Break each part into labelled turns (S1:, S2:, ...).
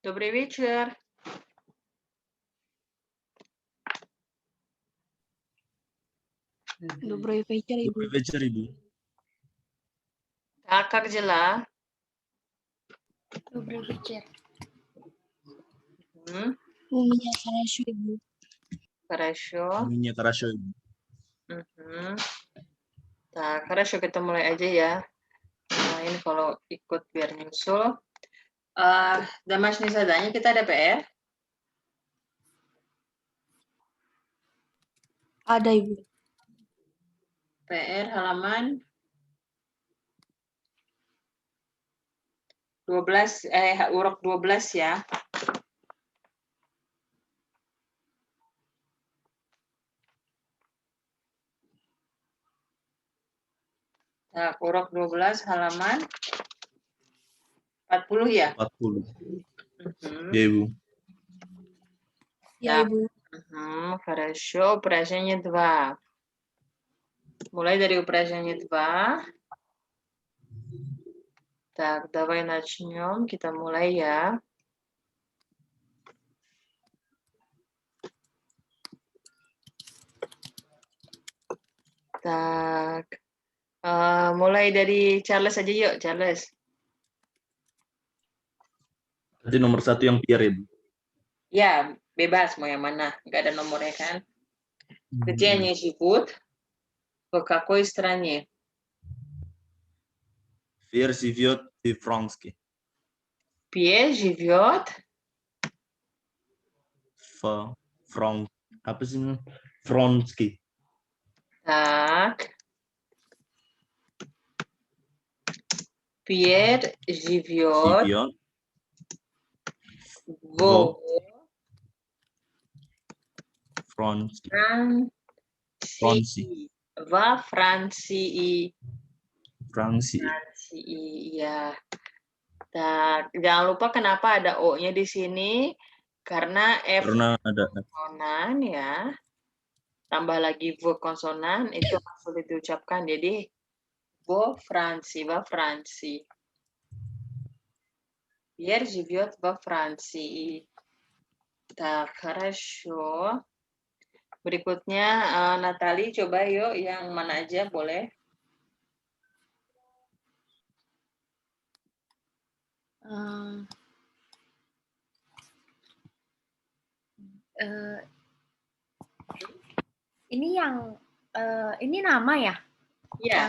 S1: Добрый вечер.
S2: Добрый вечер, Ibu.
S3: Добрый вечер, Ibu.
S1: Так, как дела?
S2: Добрый вечер.
S1: М,
S2: У меня хорошо, Ibu.
S1: Хорошо.
S3: Мне хорошо, Ibu.
S1: Mhm. Tak, хорошо, kita mulai aja ya. Nah, ini kalau ikut biar nyusul. Домашнее задание, kita ada PR.
S2: Ada, Ibu.
S1: PR halaman 12, urok 12 ya. Nah, urok 12 halaman 40 ya.
S3: 40.
S1: Mhm.
S3: Ya, Ibu.
S2: Ya,
S1: Так,
S2: Ibu.
S1: Хорошо, упражнение 2. Mulai dari упражнение 2. Так, давай начнем. Kita mulai ya. Tak, mulai dari Charles aja yuk, Charles.
S3: Nanti nomor 1 yang PR, Ibu.
S1: Ya, bebas mau yang mana, nggak ada nomornya kan. Где они живут? В какой стране?
S3: PR живет в Франции.
S1: Где живет?
S3: Apa sih? Французский.
S1: Так. Pierre живет
S3: Живет
S1: в
S3: Франции.
S1: Франции. Во Франции.
S3: Франции.
S1: Ya. Tak, jangan lupa kenapa ada O-nya di sini. Karena F
S3: Karena ada
S1: konsonan ya. Tambah lagi V konsonan itu sulit diucapkan. Jadi во Франции. Pierre живет во Франции. Так, хорошо. Berikutnya Natali, coba yuk yang mana aja boleh.
S2: Ini yang ini nama ya?
S1: Iya.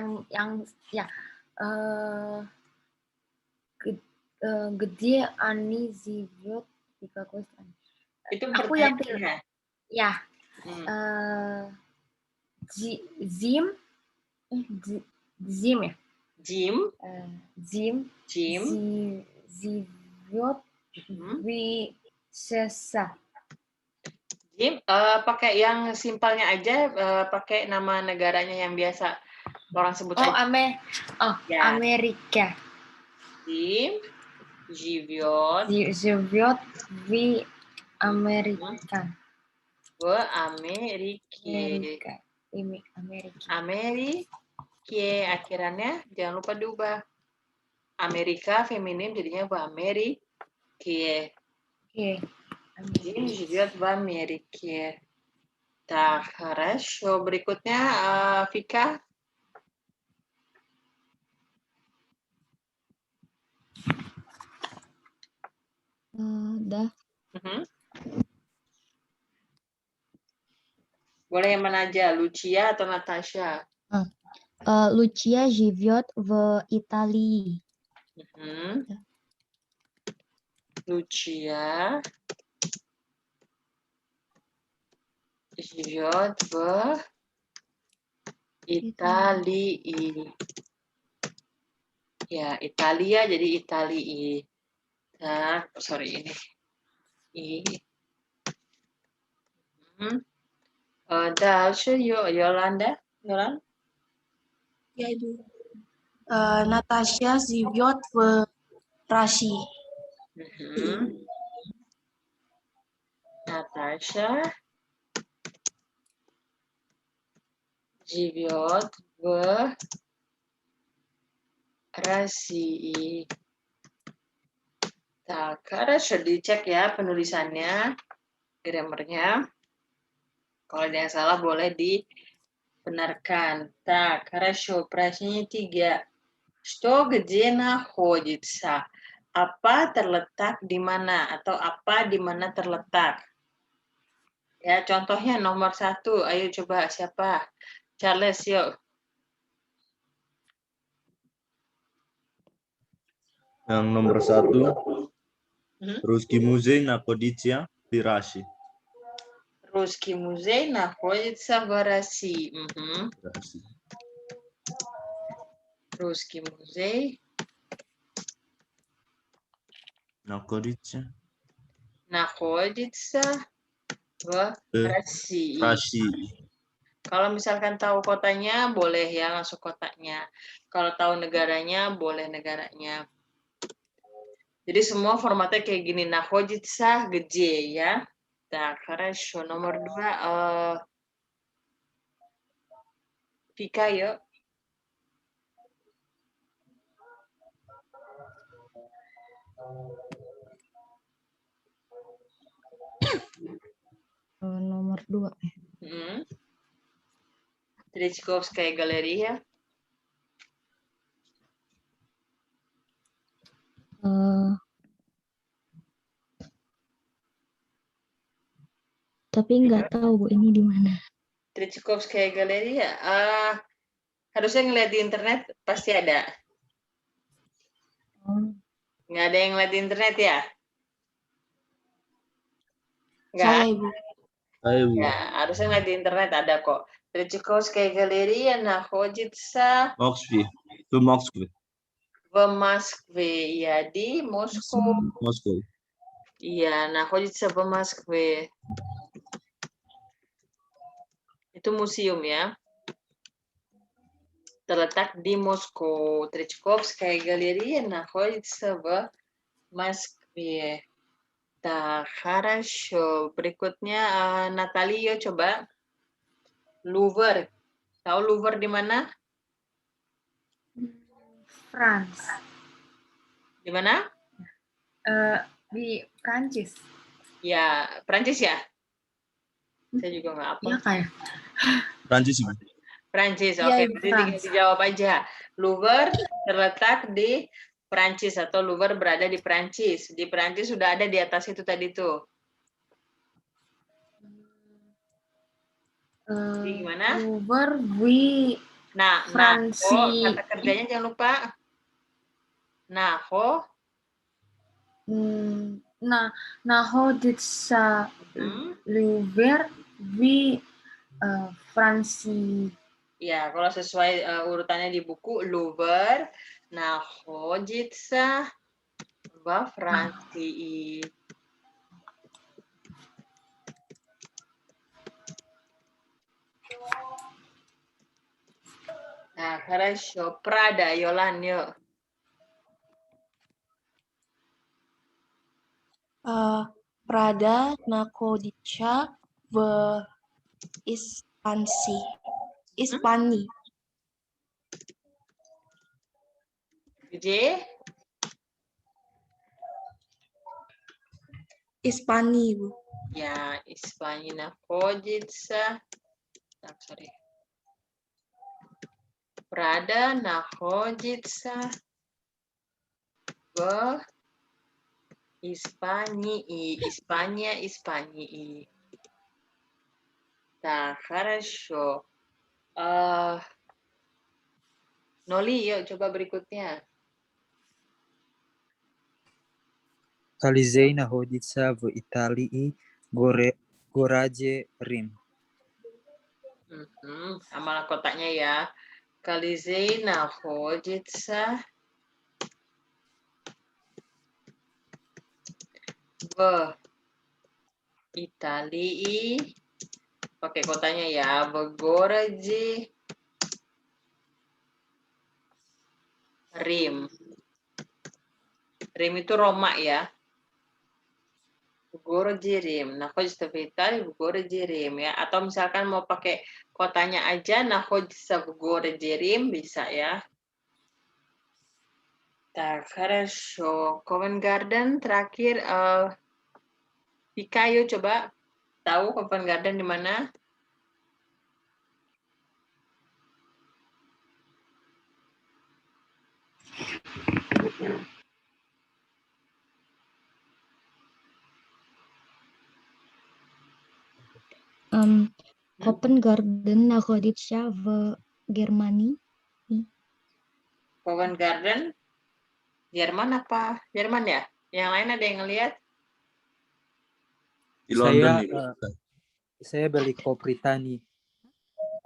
S2: Где они живет di какой стране?
S1: Itu
S2: Aku yang pilih.
S1: pertanyaannya.
S2: Ya. Zim ya?
S1: Jim.
S2: Живет в Sesa.
S1: Jim, pakai yang simpelnya aja, pakai nama negaranya yang biasa orang sebut aja. Ya.
S2: Amerika.
S1: Jim живет
S2: в Amerika.
S1: В Amerika. Amerika akhirannya jangan lupa diubah. Amerika feminim jadinya в Amerika. Jim живет в Америке. Так, хорошо. Berikutnya Vika.
S2: Dah.
S1: Boleh yang mana aja, Lucia atau Natasha?
S4: Lucia живет в Италии.
S1: Lucia живет в Italia. Ya, Italia jadi Italii. Nah, sorry ini. Дальше Yolanda.
S2: Ya, Ibu. Natasha живет в России.
S1: Natasha живет в России. Tak, harus dicek ya penulisannya, grammarnya. Kalau ada yang salah boleh dibenarkan. Так, хорошо. Упражнение 3. Что, где находится? Apa terletak di mana? Atau apa di mana terletak? Ya, contohnya nomor 1. Ayo coba siapa? Charles, yuk.
S3: Yang nomor 1,
S1: Hmm?
S3: Русский музей находится в России.
S1: Русский музей находится в России. Мгм. Русский музей
S3: Находится
S1: находится в
S3: в
S1: России.
S3: России.
S1: Kalau misalkan tahu kotanya, boleh ya langsung kotanya. Kalau tahu negaranya, boleh negaranya. Jadi semua formatnya kayak gini. Находится где ya. Так, хорошо. Nomor 2, Vika yuk.
S4: Nomor 2.
S1: Tretchkovskaya Galeria.
S4: Tapi nggak tahu Bu ini di mana.
S1: Tretchkovskaya Galeria. Harusnya ngeliat di internet pasti ada. Nggak ada yang ngeliat di internet ya? Nggak.
S2: Saya, Ibu.
S3: Ayo, Bu.
S1: Ya, harusnya ngeliat di internet ada kok. Tretchkovskaya Galeria находится
S3: Moskva. В Москве.
S1: в Москве. Ya, di Moskow.
S3: Moskow.
S1: Iya, находится в Москве. Itu museum ya. Terletak di Moskow. Tretchkovskaya Galeria находится в Москве. Так, хорошо. Berikutnya Natalio coba. Louvre. Tahu Louvre di mana?
S2: France.
S1: Di mana?
S2: Di Prancis.
S1: Ya, Prancis ya? Saya juga nggak apa.
S2: Iya kayak.
S3: Prancis, Bu.
S1: Prancis,
S2: Iya,
S1: oke.
S2: Ibu,
S1: Berarti tinggal
S2: France.
S1: dijawab aja. Louvre terletak di Prancis atau Louvre berada di Prancis. Di Prancis sudah ada di atas itu tadi tuh. Jadi gimana?
S2: Louvre, oui.
S1: Nah,
S2: Fransi.
S1: kata kerjanya jangan lupa.
S2: Находится Louvre, oui. Fransi.
S1: Ya, kalau sesuai urutannya di buku, Louvre находится во Франции. Nah, хорошо. Prada, Yolan, yuk.
S5: Prada находится в Испании.
S1: Где?
S5: Испании, Bu.
S1: Ya, Испания находится. Так, sorry. Prada находится в Испании. Испании. Так, хорошо. Noli, yuk coba berikutnya.
S6: Колизей находится в Италии, городе Рим.
S1: Amal kotaknya ya. Колизей находится в Италии. Pakai kotanya ya. В городе Rim. Rim itu Roma ya. В городе Рим. Находится в Италии, в городе Рим ya. Atau misalkan mau pakai kotanya aja, находится в городе Рим bisa ya. Tak, хорошо. Covent Garden terakhir. Vika, yuk coba tahu Covent Garden di mana?
S4: Covent Garden находится в Германии.
S1: Covent Garden, Jerman apa? Jerman ya? Yang lain ada yang ngelihat?
S3: Di London
S6: Saya
S3: nih, Bro.
S6: saya beli Britania.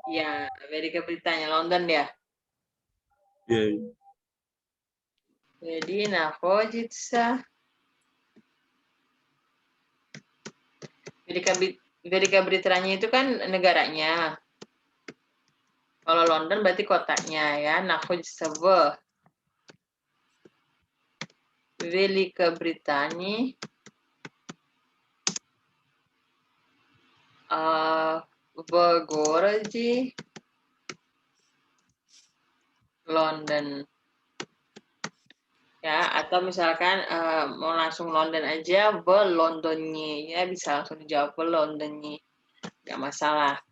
S1: Ya, Amerika Britania, London ya.
S3: Iya.
S1: Jadi, находится Amerika Britania itu kan negaranya. Kalau London berarti kotanya ya. Находится в Великобритании. В городе London. Ya, atau misalkan mau langsung London aja, в Londonnya. Ya, bisa langsung dijawab в Londonnya. Nggak masalah.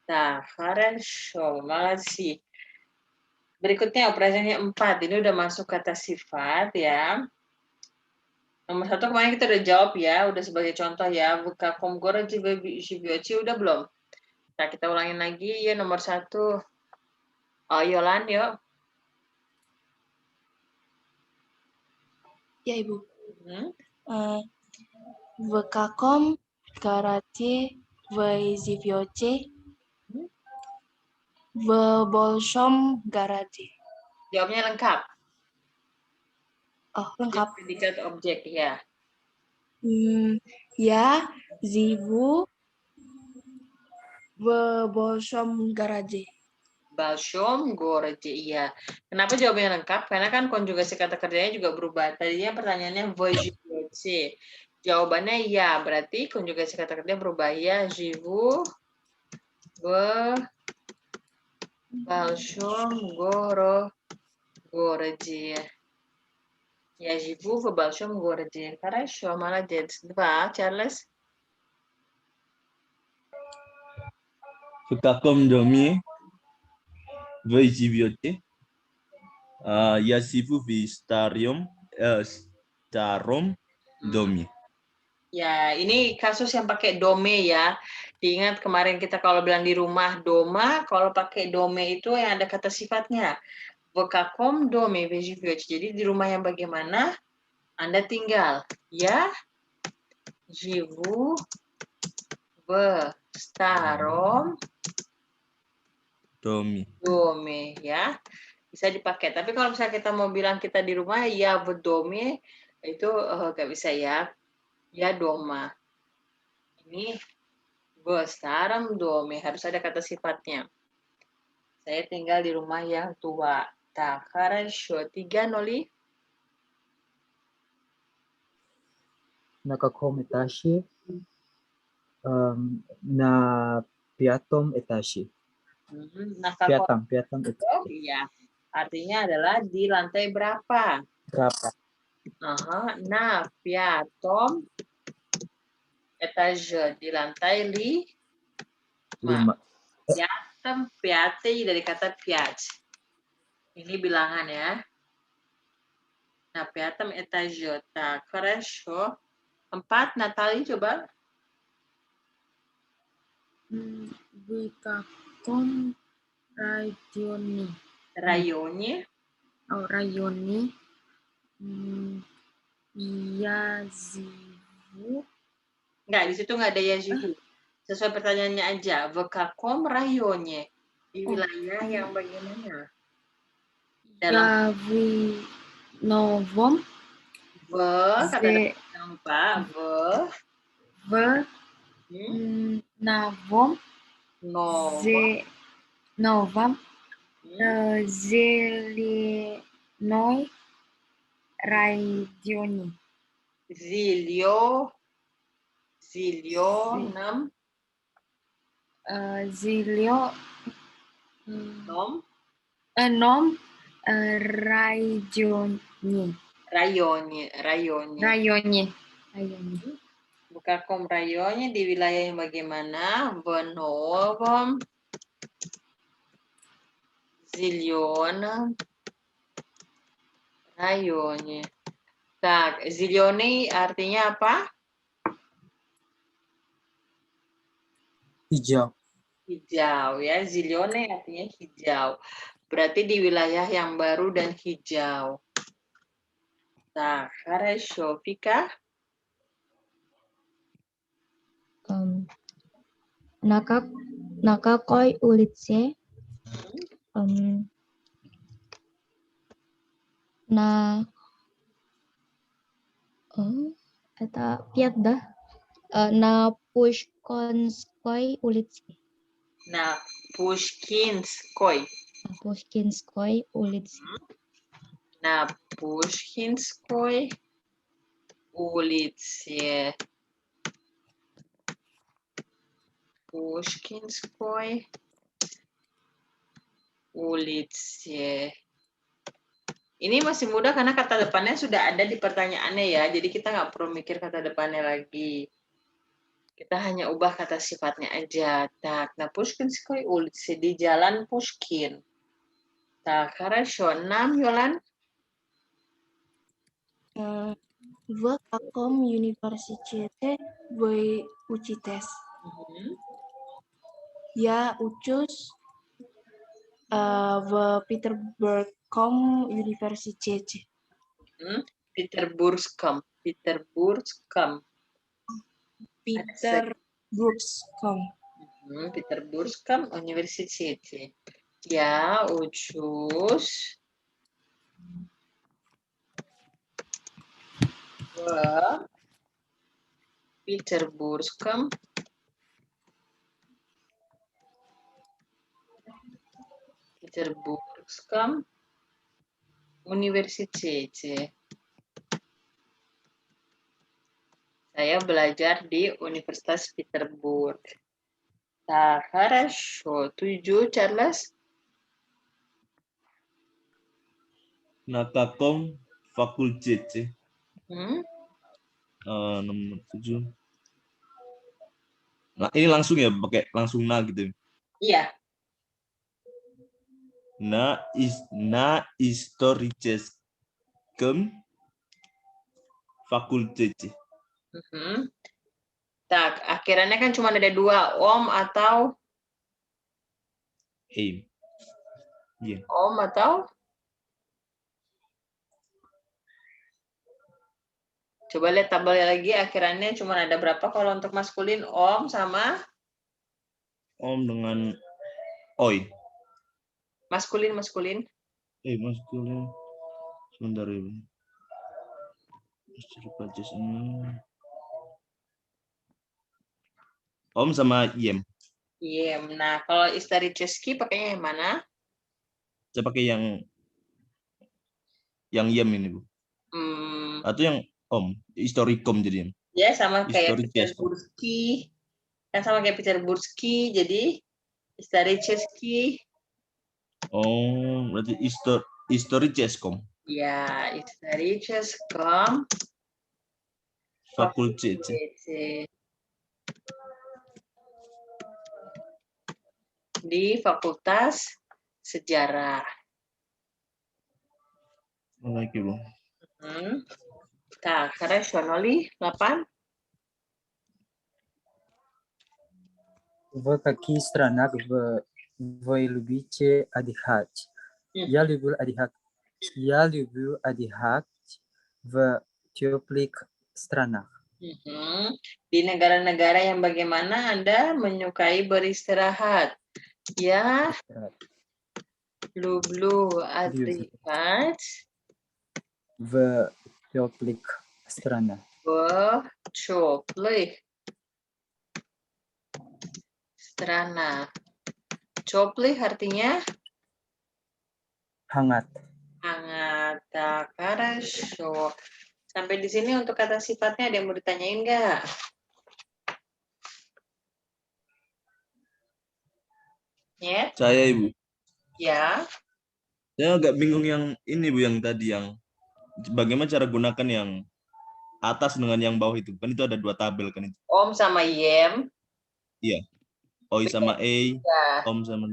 S1: Nah, хорошо, молодцы. Berikutnya operasinya 4. Ini udah masuk kata sifat ya. Nomor 1 kemarin kita udah jawab ya, udah sebagai contoh ya. В каком городе вы живете? Udah belum? Nah, kita ulangin lagi ya nomor 1. Oh, Yolan, yuk.
S5: Ya, Ibu.
S1: Hmm?
S5: В каком городе вы живете? В большом городе.
S1: Jawabnya lengkap.
S5: Oh, lengkap.
S1: Predikat objek ya.
S5: Я живу в большом городе.
S1: Большом городе, iya. Kenapa jawabannya lengkap? Karena kan konjugasi kata kerjanya juga berubah. Tadinya pertanyaannya вы живете. Jawabannya ya, berarti konjugasi kata kerja berubah ya. Живу в большом городе. Я живу в большом городе. Хорошо, молодец. 2, Charles.
S3: В каком доме вы живете? Я живу в старом доме.
S1: Ya, ini kasus yang pakai dome ya. Diingat kemarin kita kalau bilang di rumah doma, kalau pakai dome itu yang ada kata sifatnya. В каком доме вы живете? Jadi di rumah yang bagaimana Anda tinggal? Я живу в старом доме ya. Bisa dipakai. Tapi kalau misalnya kita mau bilang kita di rumah ya в доме itu nggak bisa ya. Ya doma. Ini в старом доме harus ada kata sifatnya. Saya tinggal di rumah yang tua. Так, хорошо. 3, Noli.
S6: На каком этаже? На пятом этаже.
S1: Nah,
S6: Пятом этаже.
S1: iya. Artinya adalah di lantai berapa?
S6: Berapa?
S1: Nah, piatom etage di lantai 5.
S6: 5.
S1: Piatem, piate dari kata piac. Ini bilangan ya. Nah, piatem etage. Tak, хорошо. 4, Natali coba.
S2: В каком районе?
S1: Rayonnya.
S2: Районе я живу?
S1: Enggak, di situ enggak ada ya живу. Sesuai pertanyaannya aja. В каком районе? Di wilayah yang bagaimana?
S2: Я в новом
S1: Kata apa?
S2: в новом новом зеленой районе.
S1: Zilio 6.
S2: Зелё
S1: Nom.
S2: Nom Rayonye.
S1: Rayonye.
S2: Rayonye.
S1: Bukakom rayonnya di wilayah yang bagaimana? В новом зеленом районе. Так, зеленый artinya apa?
S6: Hijau.
S1: Hijau ya. Zilone artinya hijau. Berarti di wilayah yang baru dan hijau. Nah, хорошо. Vika?
S4: На какой улице на это пьяда на Пушкинской улице.
S1: Nah, Pushkinskoy.
S4: Пушкинской улице.
S1: На Pushkinskoy улице. Pushkinskoy улице. Ini masih mudah karena kata depannya sudah ada di pertanyaannya ya. Jadi kita nggak perlu mikir kata depannya lagi. Kita hanya ubah kata sifatnya aja. Так, на Пушкинской улице di Jalan Pushkin. Так, хорошо. 6, Yolan.
S5: В каком университете вы учитесь? Я учусь в Петербургском университете.
S1: Peterburgskом. Peterburgskом.
S5: Петербургском.
S1: Петербургском университете. Я учусь в Петербургском университете. Saya belajar di Universitas Peterburg. Так, хорошо. 7, Charles.
S3: На каком факультете? Nomor 7. Nah, ini langsung ya, pakai langsung na gitu.
S1: Iya.
S3: На историческом факультете.
S1: Так, akhirannya kan cuma ada 2, om atau
S3: Iya.
S1: om atau coba lihat tabelnya lagi, akhirannya cuma ada berapa kalau untuk maskulin? Om sama
S3: Om dengan oi.
S1: Maskulin.
S3: Maskulin. Sebentar ya. Om sama Yem.
S1: Yem. Nah, kalau Istaricheski pakainya yang mana?
S3: Saya pakai yang Yem ini, Bu. Atau yang Om, historikom jadinya.
S1: Ya, sama kayak
S3: Historicheski.
S1: Peterburgski. Kan sama kayak Peterburgski, jadi Istaricheski.
S3: Oh, berarti historicheskom.
S1: Ya, Istaricheskom
S3: Fakultete.
S1: Di Fakultas Sejarah.
S3: Lagi, Bu.
S1: Так, хорошо. 8.
S6: В каких странах вы любите отдыхать? Я люблю отдыхать в теплых странах.
S1: Di negara-negara yang bagaimana Anda menyukai beristirahat? Ya, люблю отдыхать
S6: в теплых странах.
S1: в теплых странах. Теплых artinya
S6: Hangat.
S1: hangat. Так, хорошо. Sampai di sini untuk kata sifatnya ada yang mau ditanyain nggak? Ya?
S3: Saya, Ibu.
S1: Ya.
S3: Saya agak bingung yang ini Bu, yang tadi yang bagaimana cara gunakan yang atas dengan yang bawah itu. Kan itu ada 2 tabel kan itu.
S1: Om sama Yem.
S3: Iya. OI sama E,
S1: Ya.
S3: Om sama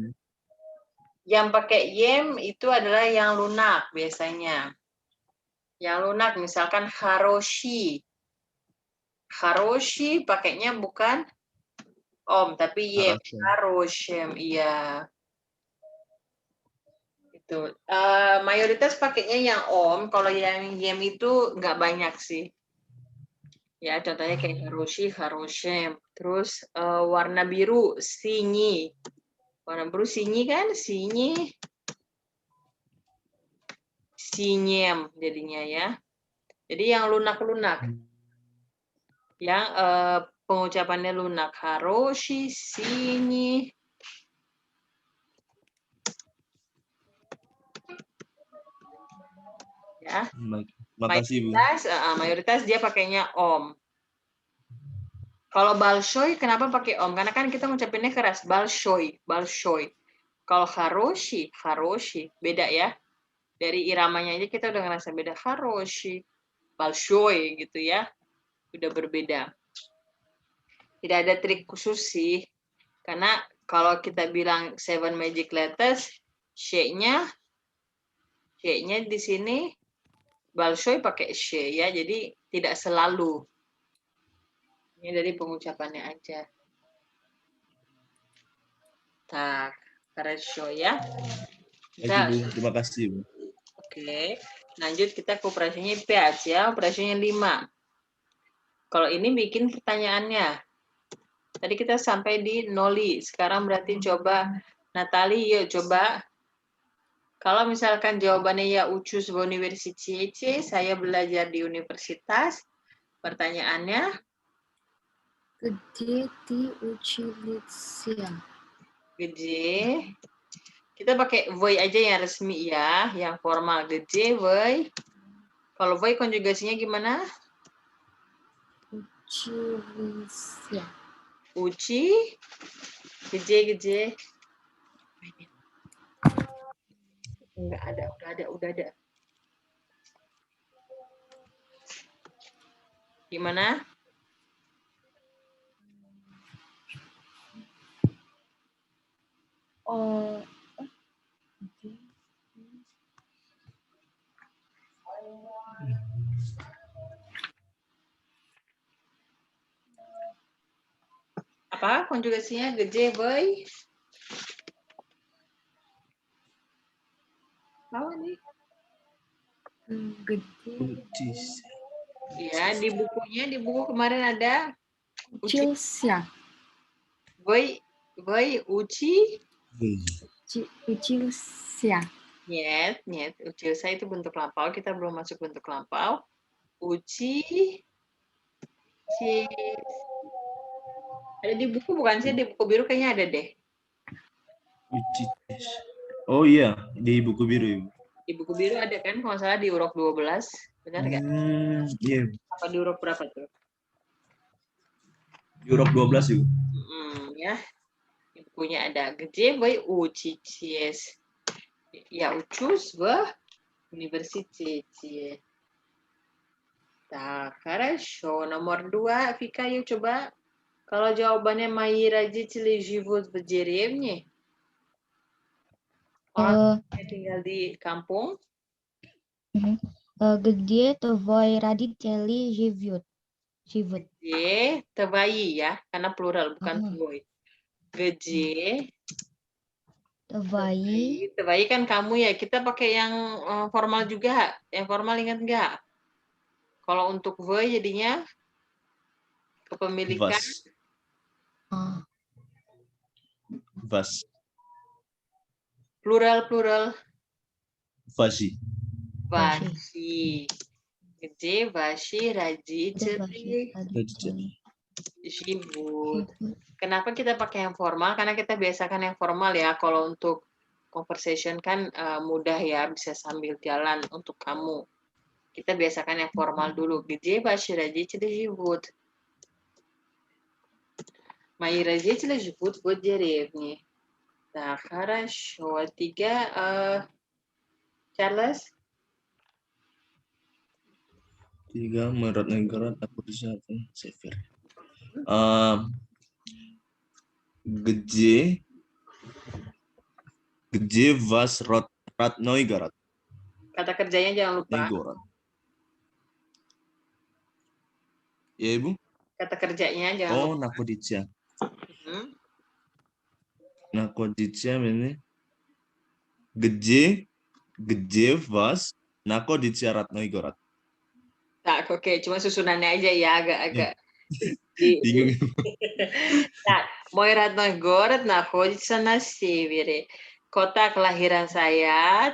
S1: Yang pakai Yem itu adalah yang lunak biasanya. Yang lunak misalkan Haroshi. Haroshi pakainya bukan Om, tapi Yem.
S3: Harasha.
S1: Haroshem, iya. Itu. Mayoritas pakainya yang Om, kalau yang Yem itu nggak banyak sih. Ya, contohnya kayak Haroshi, Haroshem. Terus warna biru, Sinyi. Warna biru Sinyi kan? Sinyi. Sinyem jadinya ya. Jadi yang lunak-lunak. Yang pengucapannya lunak. Haroshi, Sinyi. Ya.
S3: Makasih Bu.
S1: Mayoritas dia pakainya Om. Kalau Balshoi kenapa pakai Om? Karena kan kita ngucapinnya keras. Balshoi, Balshoi. Kalau Haroshi, Haroshi. Beda ya. Dari iramanya aja kita udah ngerasa beda. Haroshi, Balshoi gitu ya. Udah berbeda. Tidak ada trik khusus sih. Karena kalau kita bilang 7 magic letters, Sh-nya di sini Balshoi pakai Sh ya. Jadi tidak selalu. Ini dari pengucapannya aja. Tak, хорошо ya.
S3: Terima kasih Bu.
S1: Oke, lanjut kita ke operasinya 5 ya, operasinya 5. Kalau ini bikin pertanyaannya. Tadi kita sampai di Noli, sekarang berarti coba Natali, yuk coba. Kalau misalkan jawabannya ya учусь в университете, saya belajar di universitas. Pertanyaannya?
S2: Где ты учился?
S1: Где? Kita pakai voi aja yang resmi ya, yang formal. Где voi? Kalau voi konjugasinya gimana?
S2: Учился.
S1: Uci, где. Enggak ada, udah ada. Gimana?
S2: Oh,
S1: Apa konjugasinya? Где voi? Apa nih?
S2: где
S1: Ya, di buku kemarin ada
S2: учился?
S1: voi uci.
S2: Учился.
S1: Нет, ucilsa itu bentuk lampau, kita belum masuk bentuk lampau. Uci, ada di buku bukan sih? Di buku biru kayaknya ada deh.
S3: Uci tes. Oh iya, di buku biru ya.
S1: Di buku biru ada kan, kalau nggak salah di urok 12, benar nggak?
S3: Iya.
S1: Apa di urok berapa tuh?
S3: Di urok 12 yuk.
S1: Ya. Di bukunya ada где вы учитесь? Ya, учусь в университете. Так, хорошо. Nomor 2, Vika, yuk coba. Kalau jawabannya мои родители живут в деревне. Orang tinggal di kampung.
S4: Где твои родители живут?
S1: Где твои ya, karena plural bukan твой. Где твои kan kamu ya. Kita pakai yang formal juga. Yang formal ingat nggak? Kalau untuk вы jadinya kepemilikan.
S3: Vas.
S1: Plural.
S3: Vasi.
S1: Где ваши родители живут? Kenapa kita pakai yang formal? Karena kita biasakan yang formal ya. Kalau untuk conversation kan mudah ya, bisa sambil jalan untuk kamu. Kita biasakan yang formal dulu. Где ваши родители живут? Мои родители живут в деревне. Так, хорошо. 3. Charles?
S3: 3 Ratnoi Gorat, aku bisa Sefer. Gdzie was Ratnoi Gorat.
S1: Kata kerjanya jangan lupa.
S3: Gorat. Ya, Ibu?
S1: Kata kerjanya jangan
S3: Oh,
S1: lupa.
S3: Nakodicia.
S1: Hmm.
S3: Nakodicia ini. Gdzie was Nakodicia Ratnoi Gorat.
S1: Nah, oke, cuma susunannya aja ya agak-agak
S3: Bingung.
S1: Nah, мой родной город находится на севере. Kota kelahiran saya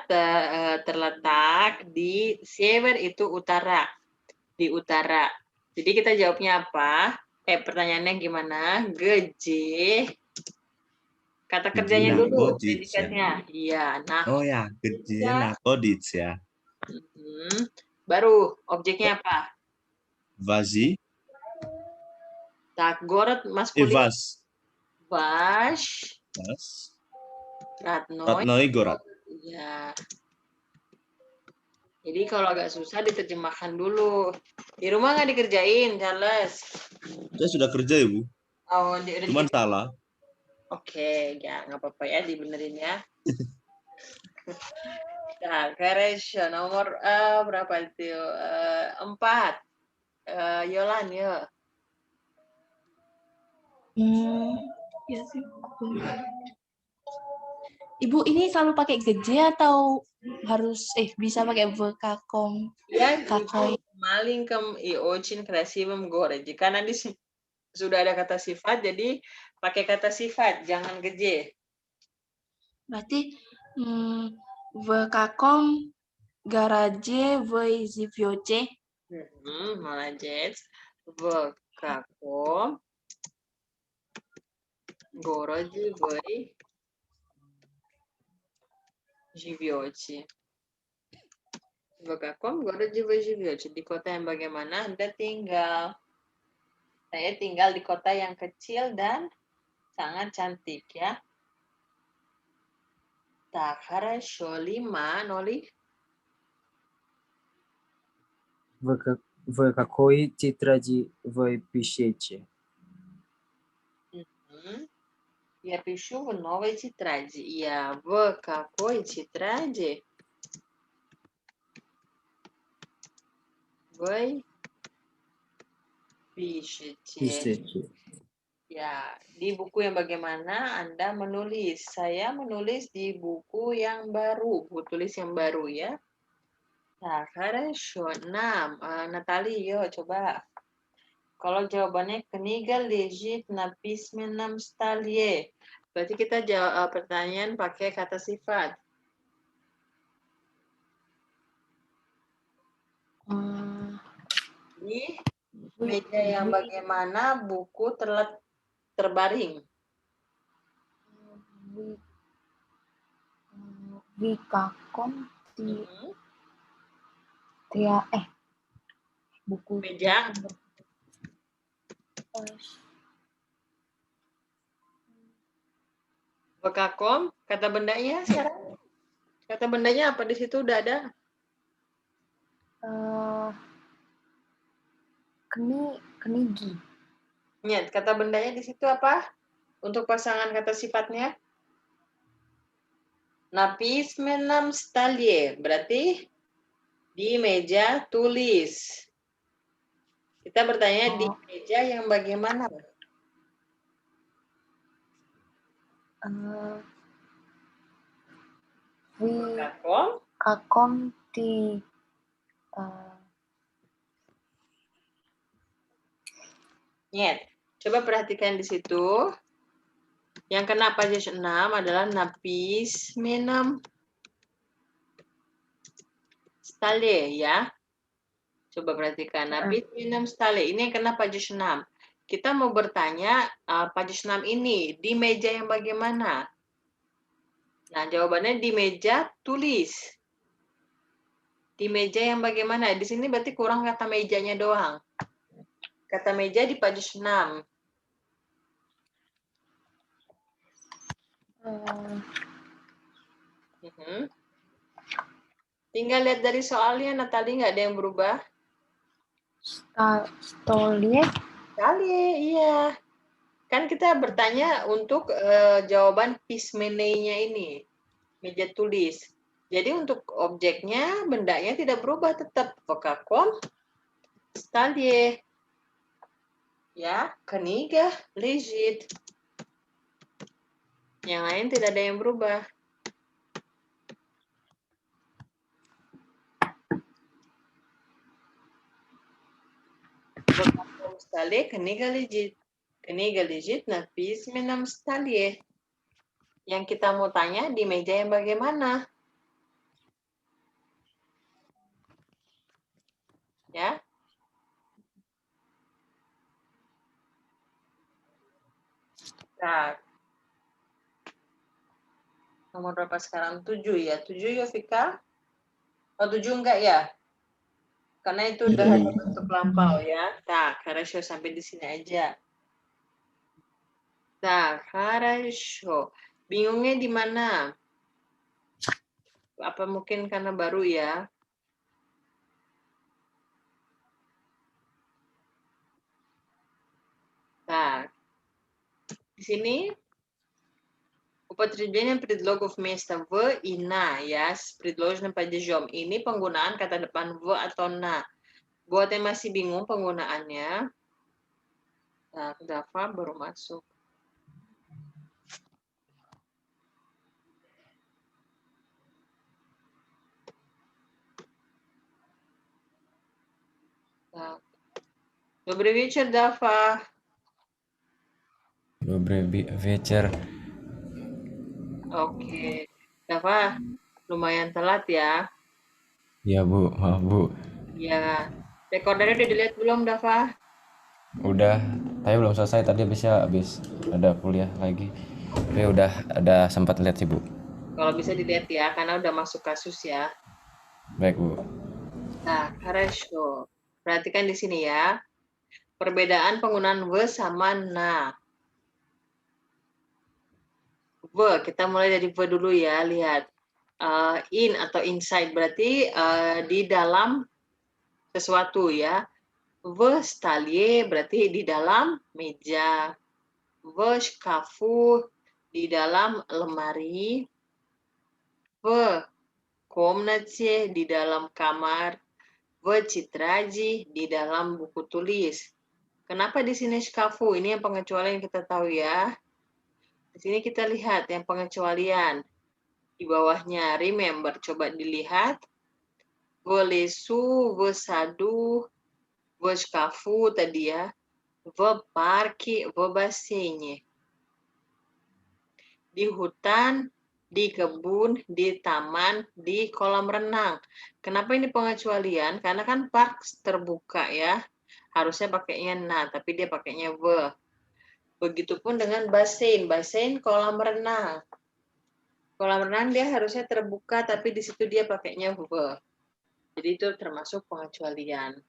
S1: terletak di sever itu utara, di utara. Jadi kita jawabnya apa? Pertanyaannya gimana? Geje. Kata kerjanya dulu, predikatnya. Iya, nah.
S3: Oh ya, Gdzie Nakodicia.
S1: Baru objeknya apa?
S3: Vazi.
S1: Tak, gorod maskulin.
S3: Vas.
S1: Vas.
S3: Ratnoi Gorat.
S1: Ya. Jadi kalau agak susah diterjemahkan dulu. Di rumah nggak dikerjain, Charles?
S3: Saya sudah kerja, Ibu.
S1: Oh,
S3: Cuman salah.
S1: Oke, ya nggak apa-apa ya, dibenerin ya. Nah, хорошо. Nomor berapa itu? 4. Yolan, yuk.
S5: Ya sih. Ibu ini selalu pakai geje atau harus bisa pakai vekakong?
S1: Ya,
S5: Kakoi.
S1: malinkem i очень красивым городе. Karena di sudah ada kata sifat, jadi pakai kata sifat, jangan geje.
S5: Berarti в каком городе вы живете?
S1: Молодец. В каком городе вы живете? В каком городе вы живете? Di kota yang bagaimana Anda tinggal? Saya tinggal di kota yang kecil dan sangat cantik ya. Так, хорошо. 5, Noli.
S6: В какой тетради вы пишете?
S1: Я пишу в новой тетради. Я в какой тетради? Вы пишете. Ya, di buku yang bagaimana Anda menulis? Saya menulis di buku yang baru, buku tulis yang baru ya. Nah, хорошо. 6. Natali, yuk coba. Kalau jawabannya kniga lежит на письменном столе. Berarti kita jawab pertanyaan pakai kata sifat. Di meja yang bagaimana buku terbaring?
S2: Wikakon buku
S1: Meja. Bekakom, kata bendanya sekarang. Kata bendanya apa di situ udah ada?
S2: Knigi.
S1: Nyet, kata bendanya di situ apa? Untuk pasangan kata sifatnya? Napis menam stalye, berarti di meja tulis. Kita bertanya di meja yang bagaimana?
S2: Kakom di
S1: Nyet, coba perhatikan di situ. Yang kena pajak 6 adalah napis menam stale ya. Coba perhatikan napis menam stale. Ini yang kena pajak 6. Kita mau bertanya pajak 6 ini di meja yang bagaimana? Nah, jawabannya di meja tulis. Di meja yang bagaimana? Di sini berarti kurang kata mejanya doang. Kata meja di pajak 6. Tinggal lihat dari soalnya, Natali nggak ada yang berubah.
S2: Stolje.
S1: Kali, iya. Kan kita bertanya untuk jawaban pismeneinya ini, meja tulis. Jadi untuk objeknya, bendanya tidak berubah, tetap vokakon, stolje. Ya, kniga, legit. Yang lain tidak ada yang berubah. Vokakon stolje, kniga legit. Kniga legit na pismenom stolje. Yang kita mau tanya di meja yang bagaimana? Ya. Nah, nomor berapa sekarang? 7 ya. 7 ya, Vika? Oh, 7 enggak ya? Karena itu udah ada bentuk lampau ya. Nah, хорошо, sampai di sini aja. Nah, хорошо. Bingungnya di mana? Apa mungkin karena baru ya? Nah, di sini употребление предлогов вместо в и на ya, с предложенным падежом. Ini penggunaan kata depan в atau na. Buat yang masih bingung penggunaannya, nah, Dava baru masuk. Nah. Добрый вечер, Dava.
S7: Добрый вечер.
S1: Oke. Dava, lumayan telat ya.
S7: Ya Bu, maaf Bu.
S1: Ya. Rekordernya udah dilihat belum, Dava?
S7: Udah, tapi belum selesai tadi habis ada kuliah lagi. Tapi udah ada sempat lihat sih Bu.
S1: Kalau bisa dilihat ya, karena udah masuk kasus ya.
S7: Baik Bu.
S1: Nah, хорошо. Perhatikan di sini ya. Perbedaan penggunaan v sama na. V, kita mulai dari v dulu ya. Lihat. In atau inside berarti di dalam sesuatu ya. V stolje berarti di dalam meja. V škafu di dalam lemari. V komnate di dalam kamar. V citraji di dalam buku tulis. Kenapa di sini škafu? Ini yang pengecualian kita tahu ya. Di sini kita lihat yang pengecualian. Di bawahnya, remember, coba dilihat. V lesu, V sadu, V škafu tadi ya. V parki, V basenye. Di hutan, di kebun, di taman, di kolam renang. Kenapa ini pengecualian? Karena kan park terbuka ya. Harusnya pakainya na, tapi dia pakainya v. Begitupun dengan basin. Basin kolam renang. Kolam renang dia harusnya terbuka, tapi di situ dia pakainya v. Jadi itu termasuk pengecualian.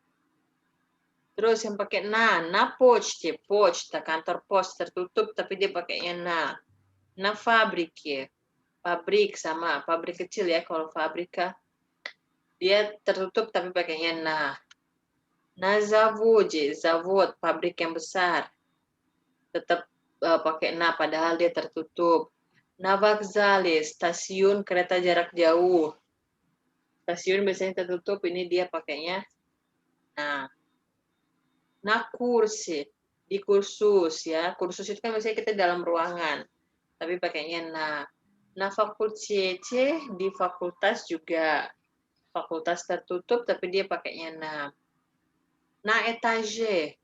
S1: Terus yang pakai na poczcie, poczta, kantor pos tertutup, tapi dia pakainya na. Na fabrike, pabrik sama pabrik kecil ya, kalau fabrika dia tertutup tapi pakainya na. Na zavode, zavod, pabrik yang besar, tetap pakai na padahal dia tertutup. Na vokzale, stasiun kereta jarak jauh. Stasiun biasanya tertutup, ini dia pakainya na. Na kursi, di kursus ya. Kursus itu kan biasanya kita dalam ruangan, tapi pakainya na. Na fakultete, di fakultas juga. Fakultas tertutup, tapi dia pakainya na. Na etage,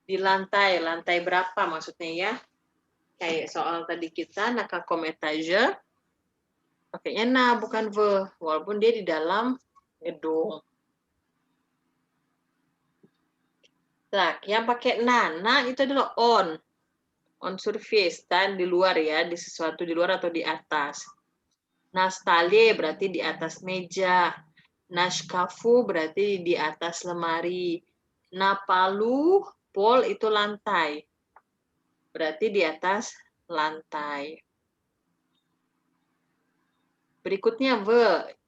S1: di lantai. Lantai berapa maksudnya ya? Kayak soal tadi kita, na kakom etage, pakainya na, bukan v. Walaupun dia di dalam gedung. Nah, yang pakai na itu adalah on surface, dan di luar ya, di sesuatu di luar atau di atas. Na stolje berarti di atas meja. Na škafu berarti di atas lemari. Na palu, pol itu lantai. Berarti di atas lantai. Berikutnya v,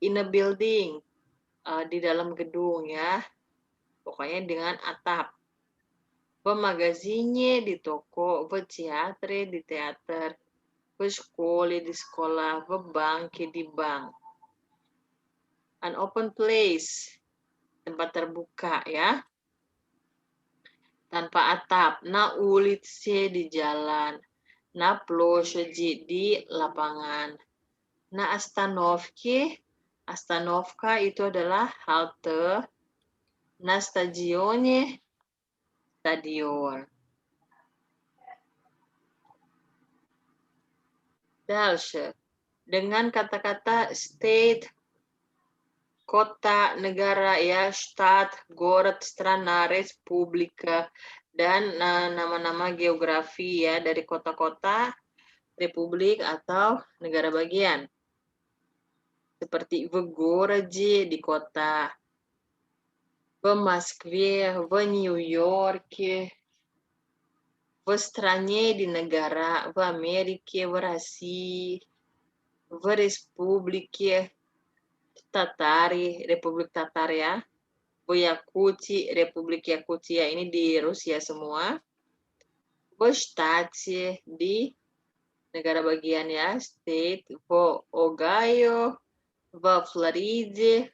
S1: in a building. di dalam gedung ya. Pokoknya dengan atap. V magazinnya di toko, v teatre di teater, v škole di sekolah, v banke di bank. An open place, tempat terbuka ya. Tanpa atap, na ulice di jalan, na plošeji di lapangan. Na astanovka itu adalah halte, na stadione, stadion. Дальше. Dengan kata-kata state, kota, negara ya, штат, город, страна, республика, dan nama-nama geografi ya dari kota-kota, republik atau negara bagian. Seperti в городе di kota, в Москве, в Нью-Йорке, в стране di negara, в Америке, в России, в республике Татари, Republik Tatar ya, в Yakuti, Republik Yakutia ini di Rusia semua, в штате di negara bagian ya, state, в Ohio, в Florida.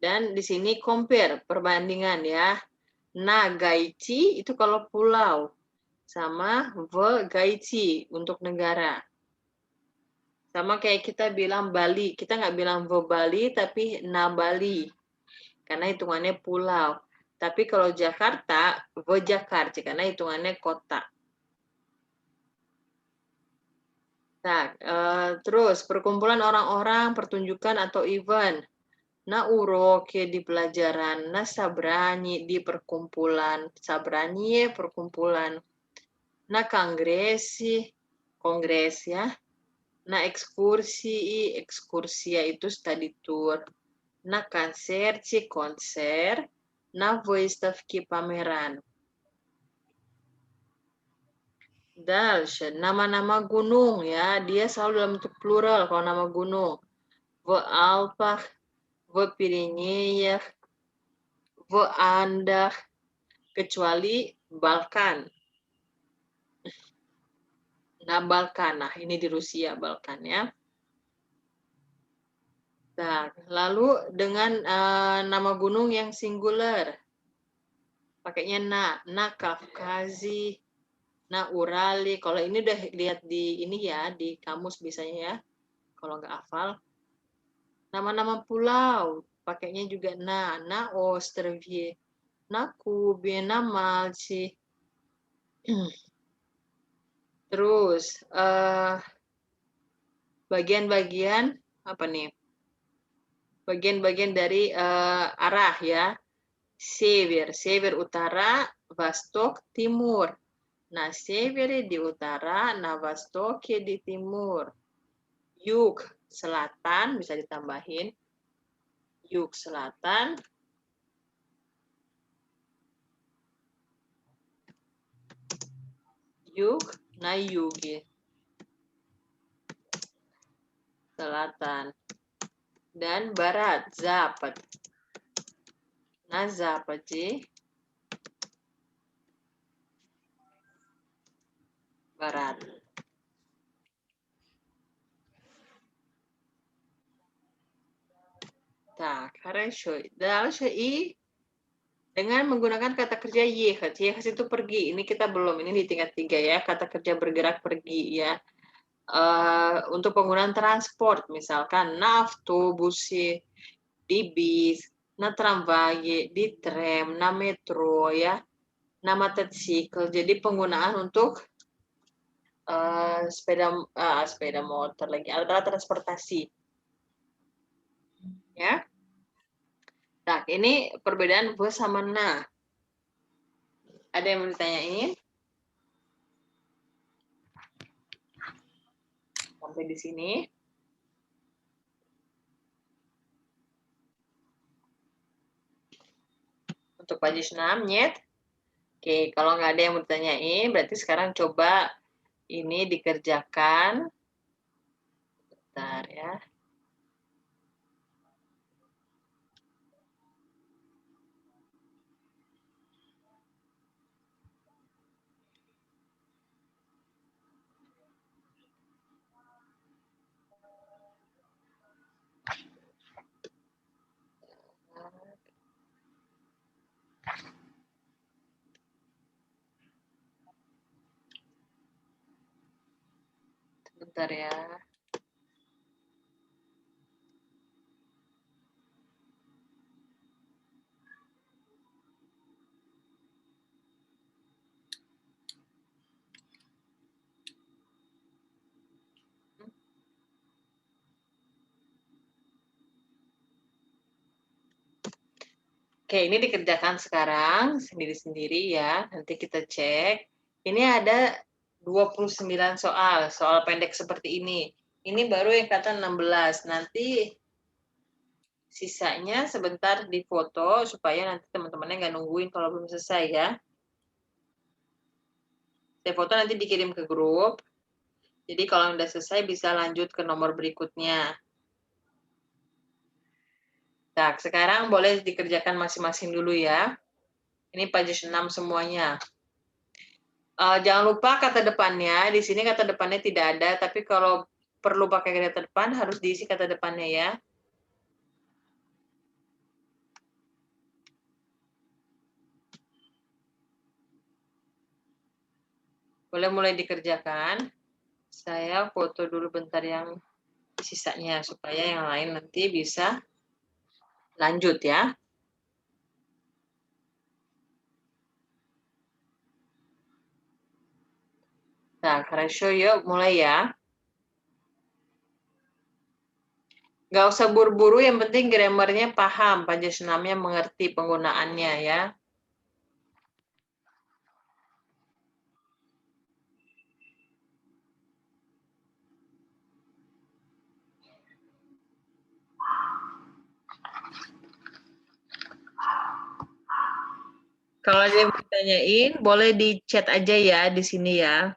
S1: Dan di sini compare, perbandingan ya. Na Gaiti itu kalau pulau, sama V Gaiti untuk negara. Sama kayak kita bilang Bali, kita nggak bilang V Bali, tapi Na Bali. Karena hitungannya pulau. Tapi kalau Jakarta, V Jakarta, karena hitungannya kota. Nah, terus perkumpulan orang-orang, pertunjukan atau event. Na uroke di pelajaran, na sabrani di perkumpulan, sabrani perkumpulan, na kongresi, kongres ya, na ekskursi, ekskursia itu study tour, na konserci, konser, na выставки, pameran. Дальше, nama-nama gunung ya, dia selalu dalam bentuk plural kalau nama gunung. В Alpах, в Пиренеях, в Андах, kecuali Balkan. Nah, Balkan. Nah, ini di Rusia, Balkan ya. Nah, lalu dengan nama gunung yang singular. Pakainya na Kafkazi, na Urali. Kalau ini udah lihat di ini ya, di kamus biasanya ya. Kalau nggak hafal. Nama-nama pulau, pakainya juga na Ostrovie, na Kubi, na Malci. Terus bagian-bagian apa nih? Bagian-bagian dari arah ya. Sever utara, Vostok timur. Nah, sever di utara, na Vostok di timur. Yug selatan bisa ditambahin. Yug selatan. Yug, na yugi. Selatan. Dan barat, zapad. Na zapadi. Barat. Так, хорошо. Дальше и dengan menggunakan kata kerja ехать. Ехать itu pergi. Ini kita belum. Ini di tingkat 3 ya. Kata kerja bergerak pergi ya. Untuk penggunaan transport misalkan na автобусе, di bis, na tramvay, di tram, na metro ya. Na motorcycle. Jadi penggunaan untuk sepeda motor lagi. Alat-alat transportasi. Ya. Nah, ini perbedaan V sama na. Ada yang mau ditanyain? Sampai di sini. Untuk page 6, nyet. Oke, kalau nggak ada yang mau ditanyain, berarti sekarang coba ini dikerjakan. Bentar ya. Bentar ya. Oke, ini dikerjakan sekarang sendiri-sendiri ya. Nanti kita cek. Ini ada 29 soal, soal pendek seperti ini. Ini baru yang kata 16. Nanti sisanya sebentar difoto supaya nanti teman-temannya nggak nungguin kalau belum selesai ya. Saya foto nanti dikirim ke grup. Jadi kalau udah selesai bisa lanjut ke nomor berikutnya. Nah, sekarang boleh dikerjakan masing-masing dulu ya. Ini page 6 semuanya. Jangan lupa kata depannya. Di sini kata depannya tidak ada, tapi kalau perlu pakai kata depan harus diisi kata depannya ya. Boleh mulai dikerjakan. Saya foto dulu bentar yang sisanya supaya yang lain nanti bisa lanjut ya. Nah, ratio yuk mulai ya. Nggak usah buru-buru, yang penting grammarnya paham, Panjasnamnya mengerti penggunaannya ya. Kalau ada yang ditanyain, boleh di chat aja ya di sini ya.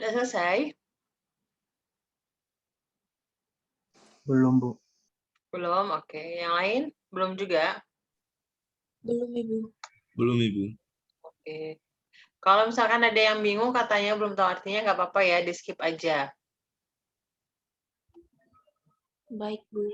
S1: Udah selesai?
S6: Belum, Bu.
S1: Belum, oke. Yang lain? Belum juga?
S5: Belum, Ibu.
S3: Belum, Ibu.
S1: Oke. Kalau misalkan ada yang bingung katanya belum tahu artinya, nggak apa-apa ya, di skip aja.
S5: Baik, Bu.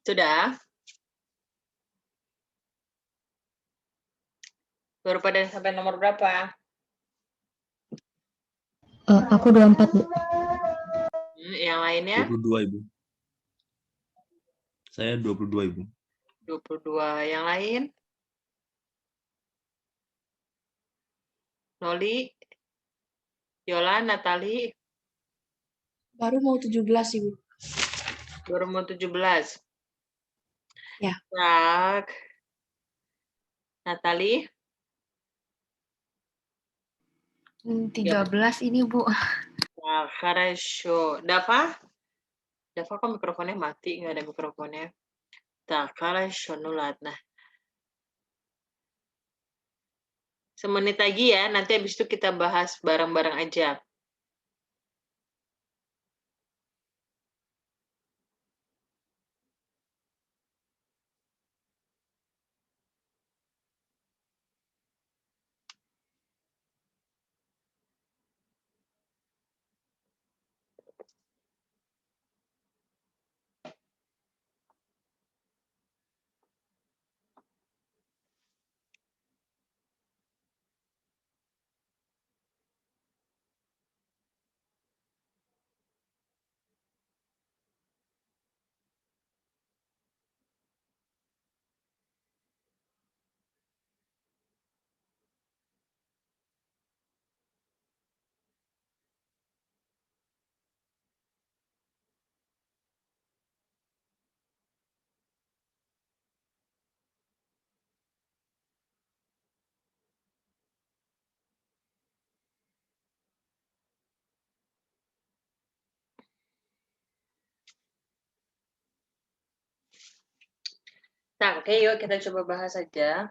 S1: Sudah? Baru pada sampai nomor berapa?
S4: Aku 24, Bu.
S1: Yang lainnya?
S3: 22, Ibu. Saya 22, Ibu.
S1: 22. Yang lain? Noli, Yola, Natali,
S5: Baru mau 17, Ibu.
S1: baru mau 17.
S5: Ya.
S1: Tak. Natali,
S2: 13 ini, Bu.
S1: tak, хорошо. Dava? Dava kok mikrofonnya mati? Nggak ada mikrofonnya. Tak, хорошо. Ну ладно. Semenit lagi ya, nanti habis itu kita bahas bareng-bareng aja. Nah, oke, yuk kita coba bahas aja.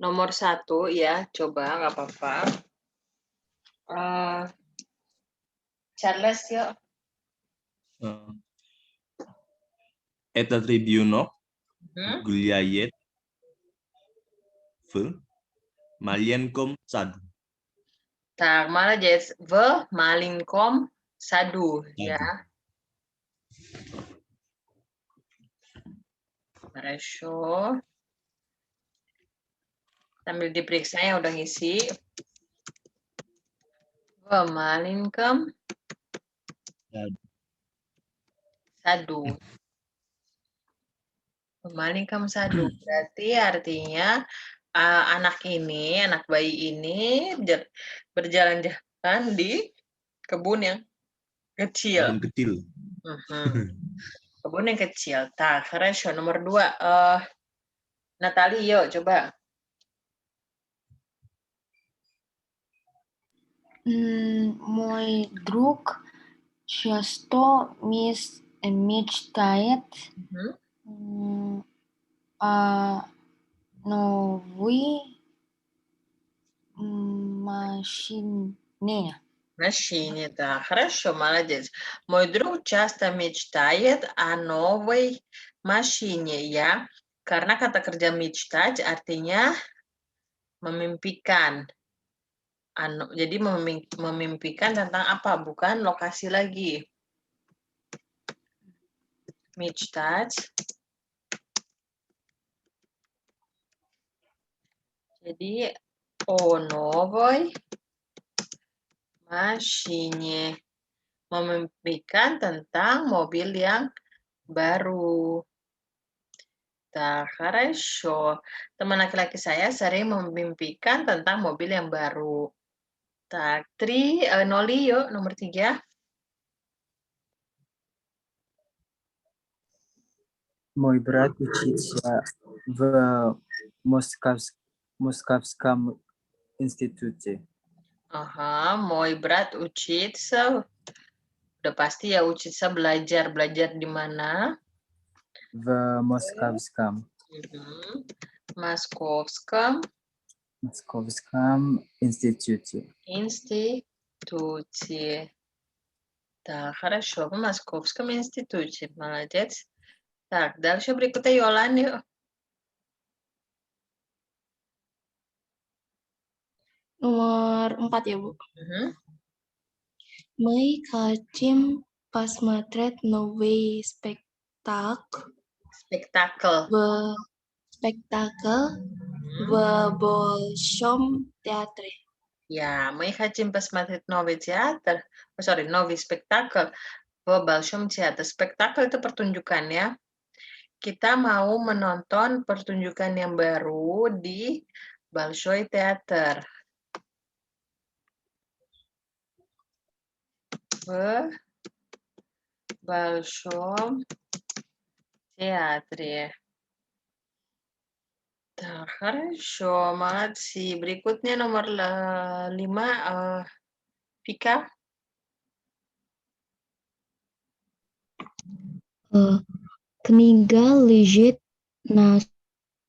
S1: Nomor 1 ya, coba nggak apa-apa. Charles, yuk.
S3: Это ребенок
S1: Hmm?
S3: гуляет в маленьком саду.
S1: Tak, malah jadi v malinkom sadu ya. Хорошо. Sambil diperiksa yang udah ngisi. V malinkom sadu. V malinkom sadu. Berarti artinya anak bayi ini berjalan-jalan di kebun yang kecil.
S3: Kebun kecil.
S1: Kebun yang kecil. Tak, хорошо. Nomor 2. Natali, yuk coba.
S2: Мой друг часто мечтает о новой машине.
S1: Машине, да. Хорошо, молодец. Мой друг часто мечтает о новой машине, ya. Karena kata kerja mечтать artinya memimpikan. Jadi memimpikan tentang apa? Bukan lokasi lagi. Mечтать. Jadi о новой машине. Memimpikan tentang mobil yang baru. Tak, хорошо. Teman laki-laki saya sering memimpikan tentang mobil yang baru. Так, 3, Noli, yuk, nomor 3.
S6: Мой брат учится в Московском институте.
S1: Aha, мой брат учится. Udah pasti ya, учиться belajar. Belajar di mana?
S6: В Московском институте.
S1: Институте. Так, хорошо. В Московском институте. Молодец. Так, дальше berikutnya Yolan yuk.
S5: Nomor 4 ya, Bu. Мы хотим посмотреть новый спектакль
S1: Spektakel.
S5: в большом театре.
S1: Ya, мы хотим посмотреть новый театр. Новый спектакль в Большом театре. Spektakel itu pertunjukan ya. Kita mau menonton pertunjukan yang baru di Большой театр. В Большом театре. Так, хорошо, молодцы. Berikutnya nomor 5, Vika.
S4: Книга лежит на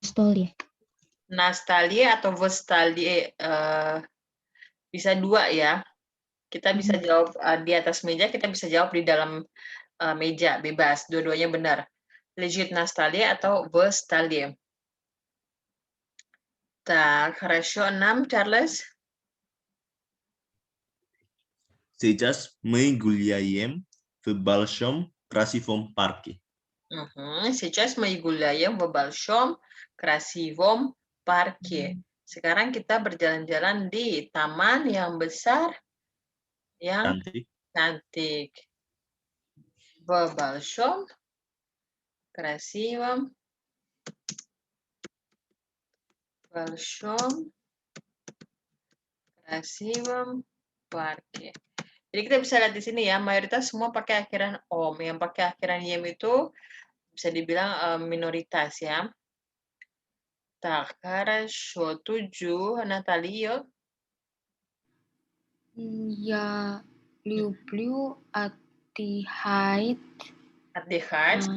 S4: столе.
S1: На stole atau в stole bisa dua ya. Kita bisa jawab di atas meja, kita bisa jawab di dalam meja, bebas. Dua-duanya benar. Лежит на stole atau в stole. Так, хорошо. 6, Charles.
S3: Сейчас мы гуляем в большом красивом парке.
S1: Сейчас мы гуляем в большом красивом парке. Sekarang kita berjalan-jalan di taman yang besar, yang
S3: Cantik.
S1: cantik. В большом красивом parque. Jadi kita bisa lihat di sini ya, mayoritas semua pakai akhiran om. Yang pakai akhiran yem itu bisa dibilang minoritas ya. Так, хорошо. 7, Наталья.
S2: Я люблю отдыхать
S1: Отдыхать.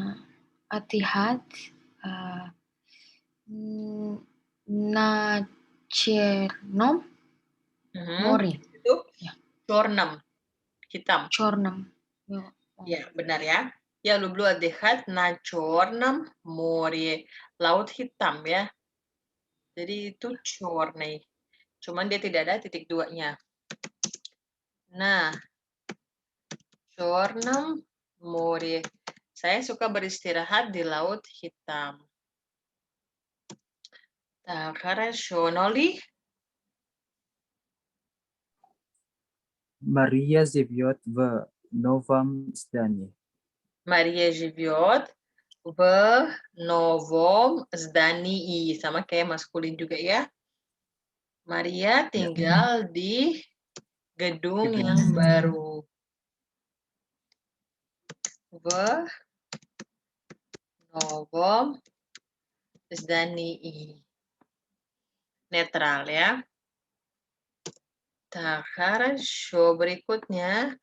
S2: на Черном море.
S1: Itu Черном. Hitam.
S2: Черном.
S1: Ya, benar ya. Ya, люблю отдыхать на Черном море. Laut hitam ya. Jadi itu черный. Cuman dia tidak ada titik 2-nya. Nah, Черном море. Saya suka beristirahat di laut hitam. Так, хорошо. Noli?
S6: Maria живет в новом здании.
S1: Maria живет в новом здании. Sama kayak maskulin juga ya. Maria tinggal di gedung yang baru. В новом здании. Netral ya. Так, хорошо. Berikutnya,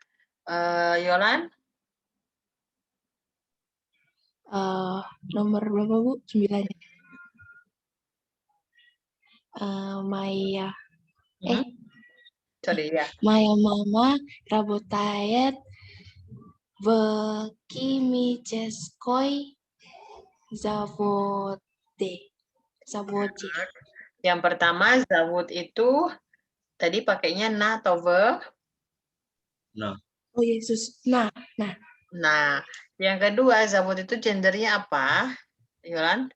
S1: Yolan.
S5: Nomor berapa, Bu? 9. Моя
S1: Sorry ya.
S5: Моя мама работает в химической заводе.
S1: Yang pertama, zawud itu tadi pakainya na atau ve.
S3: Nah,
S5: Oh Yesus. Nah.
S1: Nah, yang kedua, zawud itu gendernya apa, Yolan?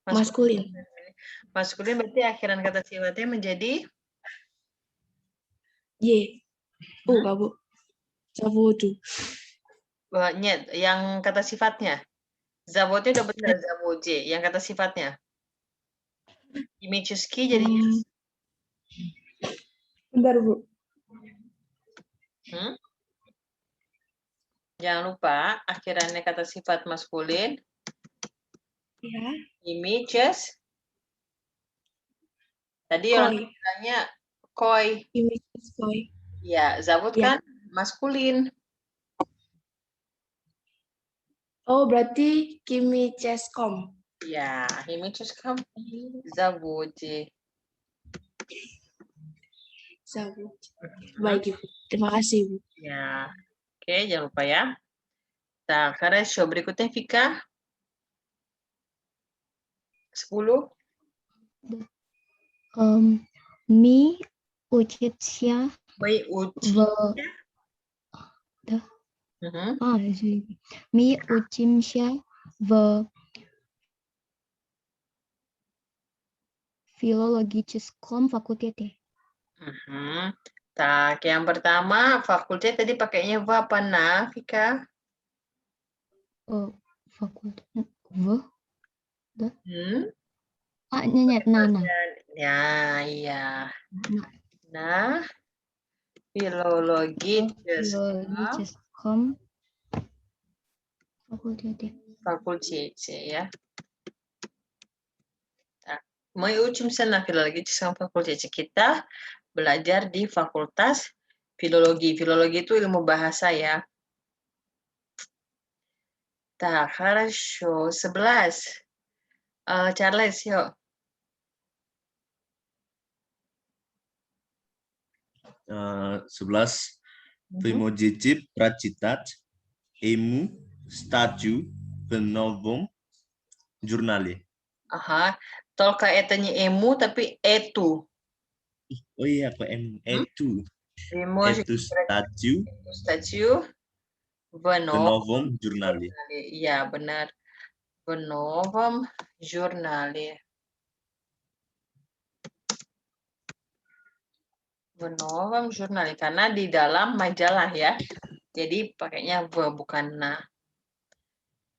S5: Maskulin.
S1: Maskulin berarti akhiran kata sifatnya menjadi
S5: Y. Enggak, Bu. Zavodu.
S1: nyet, yang kata sifatnya. Zavodnya udah benar, zavodje. Yang kata sifatnya. Imichuski jadinya.
S5: Bentar, Bu.
S1: Jangan lupa, akhirannya kata sifat maskulin.
S5: Ya.
S1: Images. Tadi orang bilangnya koi.
S5: Images koi.
S1: Ya, zavod
S5: Ya.
S1: kan maskulin.
S5: Oh, berarti Chimichescom.
S1: Ya, images kan zavodje.
S5: Baik, Ibu. Terima kasih, Bu.
S1: Ya. Oke, jangan lupa ya. Nah, хорошо. Berikutnya Vika. 10.
S4: Мы учимся
S1: Мы учимся Mhm.
S4: Mi учимся в филологическом факультете.
S1: Mhm. Tak, yang pertama fakultas tadi pakainya va apa na, Vika?
S4: Факультет. В.
S1: Hmm?
S4: Nana.
S1: Ya, iya.
S4: Nah,
S1: Nah, filologi
S4: филологическом факультете.
S1: fakultas ya. Nah, mai учимся на филологическом факультете. Kita belajar di fakultas filologi. Filologi itu ilmu bahasa ya. Tak, хорошо. 11. Charles, yuk.
S3: 11 Primogenitive pracitać emu stadiu v novom jurnale.
S1: Aha. Tolka etanya emu tapi etu.
S3: Oh iya, apa etu? Etu stadiu
S1: Stasiun
S3: v
S1: Veno.
S3: novom jurnale.
S1: Iya, benar. Venovom jurnale. Venovom jurnale. Karena di dalam majalah ya. Jadi pakainya v bukan na.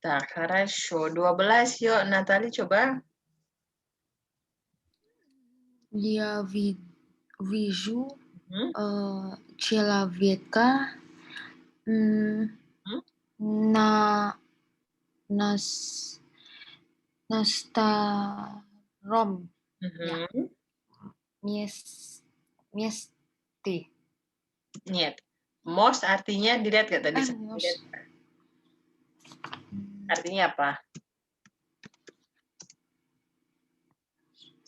S1: Tak, хорошо. 12 yuk. Natali coba.
S2: Я вижу
S1: Hmm?
S2: человека на старом
S1: Mhm.
S2: месте.
S1: Niet. Mos artinya dilihat gak tadi?
S2: Mos.
S1: Dilihat nggak? Artinya apa?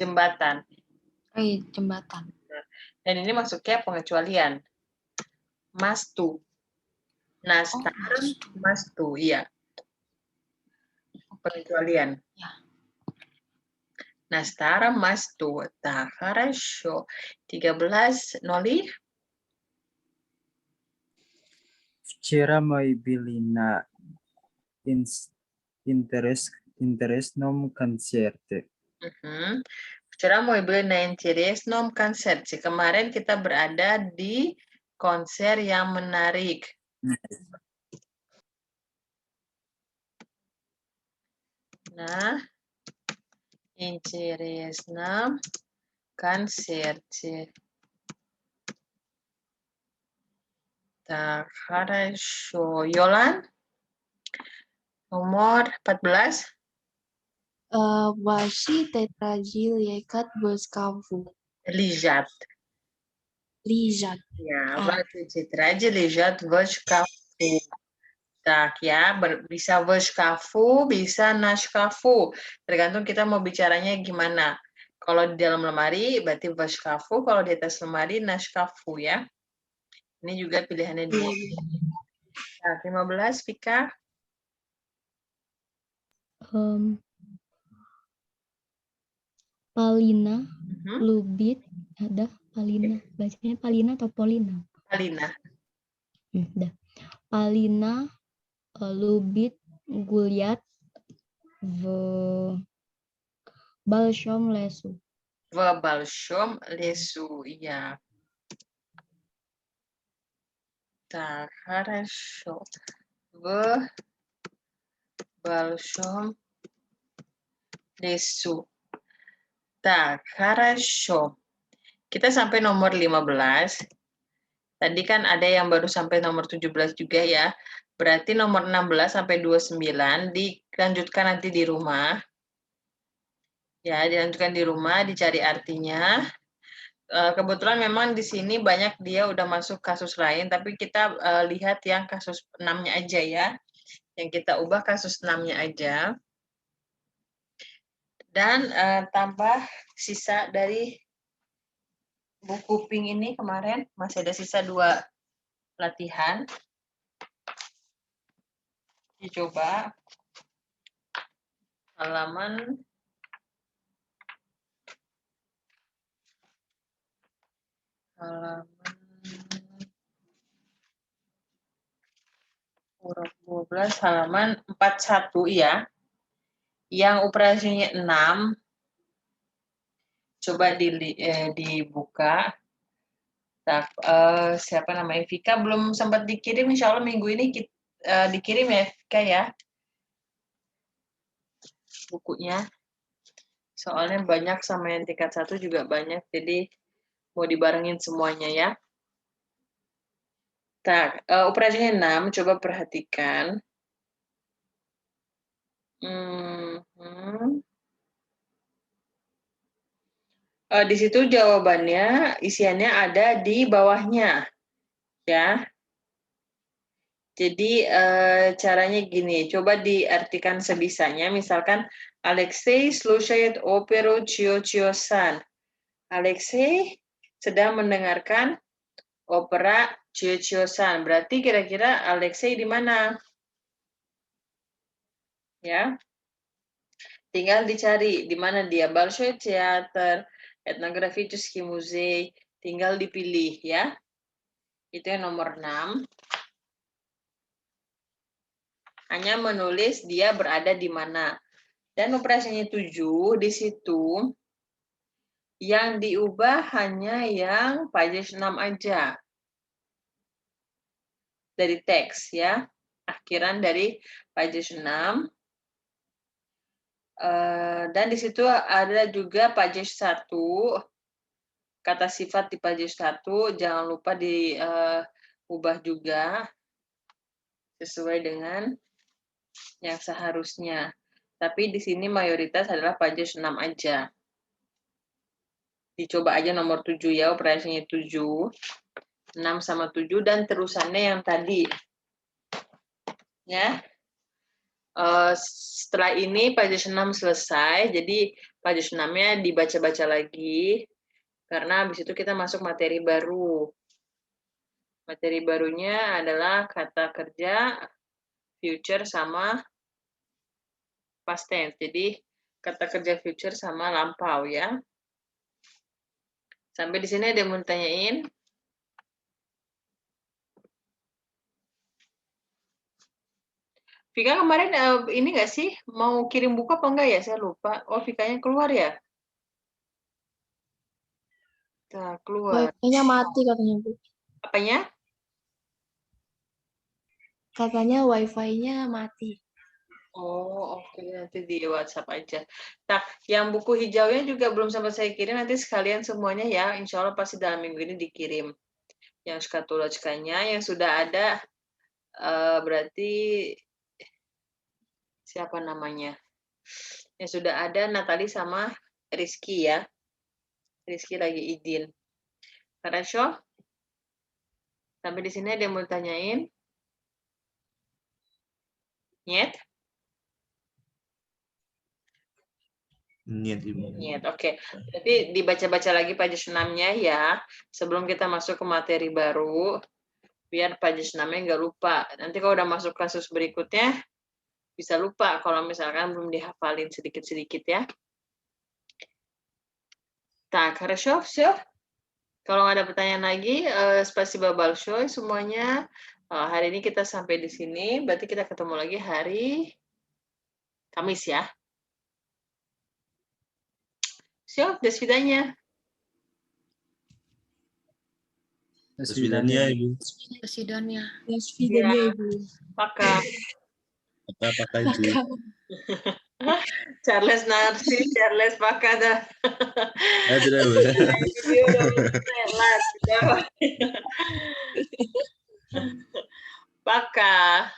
S1: Jembatan.
S2: Jembatan.
S1: Dan ini masuknya pengecualian. Mastu. Nastaram mastu. Iya. Pengecualian.
S2: Ya.
S1: Nastaram mastu. Tak, хорошо. 13, Noli.
S6: Včera мы были на интересном концерте.
S1: Včera mau beli na interesnom concert. Kemarin kita berada di konser yang menarik. Nah, интересном концерте. Так, хорошо. Yolan, nomor 14.
S5: Ваши тетрагил lekat berskafu.
S1: Lijat.
S5: Lijat.
S1: Ya, ваши тетради лежат в шкафу. Tak ya, bisa в шкафу, bisa на шкафу. Tergantung kita mau bicaranya gimana. Kalau di dalam lemari berarti в шкафу, kalau di atas lemari на шкафу ya. Ini juga pilihannya dua. Nah, 15, Vika.
S4: Palina, Lubit, ada Palina. Bacanya Palina atau Polina?
S1: Palina.
S4: Palina, Lubit, Guliat, v Balshom Lesu.
S1: В большом лесу, я. Так, хорошо. В большом лесу. Так, хорошо. Kita sampai nomor 15. Tadi kan ada yang baru sampai nomor 17 juga ya. Berarti nomor 16 sampai 29 dilanjutkan nanti di rumah. Ya, dilanjutkan di rumah, dicari artinya. Kebetulan memang di sini banyak dia udah masuk kasus lain, tapi kita lihat yang kasus 6-nya aja ya. Yang kita ubah kasus 6-nya aja. Dan tambah sisa dari buku pink ini kemarin, masih ada sisa 2 latihan. Dicoba halaman 12 halaman 41 ya. Yang operasinya 6. Coba dibuka. Siapa namanya? Vika belum sempat dikirim, insya Allah minggu ini dikirim ya Vika ya. Bukunya. Soalnya banyak sama yang tingkat 1 juga banyak, jadi mau dibarengin semuanya ya. Operasinya 6, coba perhatikan. Di situ jawabannya, isiannya ada di bawahnya, ya. Jadi caranya gini, coba diartikan sebisanya. Misalkan Alexei слушает оперу Chiyo-Chiyo-san. Alexei sedang mendengarkan opera Chiyo-Chiyo-san. Berarti kira-kira Alexei di mana? Ya. Tinggal dicari di mana dia. Большой театр, Etnograficzny Muzej, tinggal dipilih ya. Itu yang nomor 6. Hanya menulis dia berada di mana. Dan operasinya 7, di situ yang diubah hanya yang page 6 aja. Dari teks ya. Akhiran dari page 6. Dan di situ ada juga page 1. Kata sifat di page 1, jangan lupa diubah juga sesuai dengan yang seharusnya. Tapi di sini mayoritas adalah page 6 aja. Dicoba aja nomor 7 ya, operasinya 7. 6 sama 7 dan terusannya yang tadi. Ya. Setelah ini page 6 selesai, jadi page 6-nya dibaca-baca lagi. Karena habis itu kita masuk materi baru. Materi barunya adalah kata kerja, future sama past tense. Jadi kata kerja future sama lampau ya. Sampai di sini ada yang mau tanyain? Vika kemarin ini nggak sih mau kirim buku apa enggak ya? Saya lupa. Oh, Vikanya keluar ya? Keluar.
S5: Wifi-nya mati katanya, Bu.
S1: Apanya?
S5: Katanya Wi-Fi-nya mati.
S1: Oh, oke. Nanti di WhatsApp aja. Nah, yang buku hijaunya juga belum sempat saya kirim. Nanti sekalian semuanya ya. Insya Allah pasti dalam minggu ini dikirim. Yang skatoloskanya yang sudah ada berarti siapa namanya? Yang sudah ada Natali sama Rizky ya. Rizky lagi izin. Хорошо? Sampai di sini ada yang mau tanyain? Нет?
S3: Niat Ibu.
S1: Нет, oke. Jadi dibaca-baca lagi page 6-nya ya. Sebelum kita masuk ke materi baru. Biar page 6-nya nggak lupa. Nanti kalau udah masuk kasus berikutnya, bisa lupa kalau misalkan belum dihafalin sedikit-sedikit ya. Tak, хорошо, все. Kalau nggak ada pertanyaan lagi, spasiba большое semuanya. Hari ini kita sampai di sini, berarti kita ketemu lagi hari Kamis ya. Все, до свидания.
S3: До свидания, Ibu.
S2: Presidennya.
S5: Yes, videonya, Ibu.
S1: Pakai.
S3: Apa Ibu?
S1: Charles Narsi, Charles pakai dah.
S3: Sudah, Bu.
S1: Video udah pakai.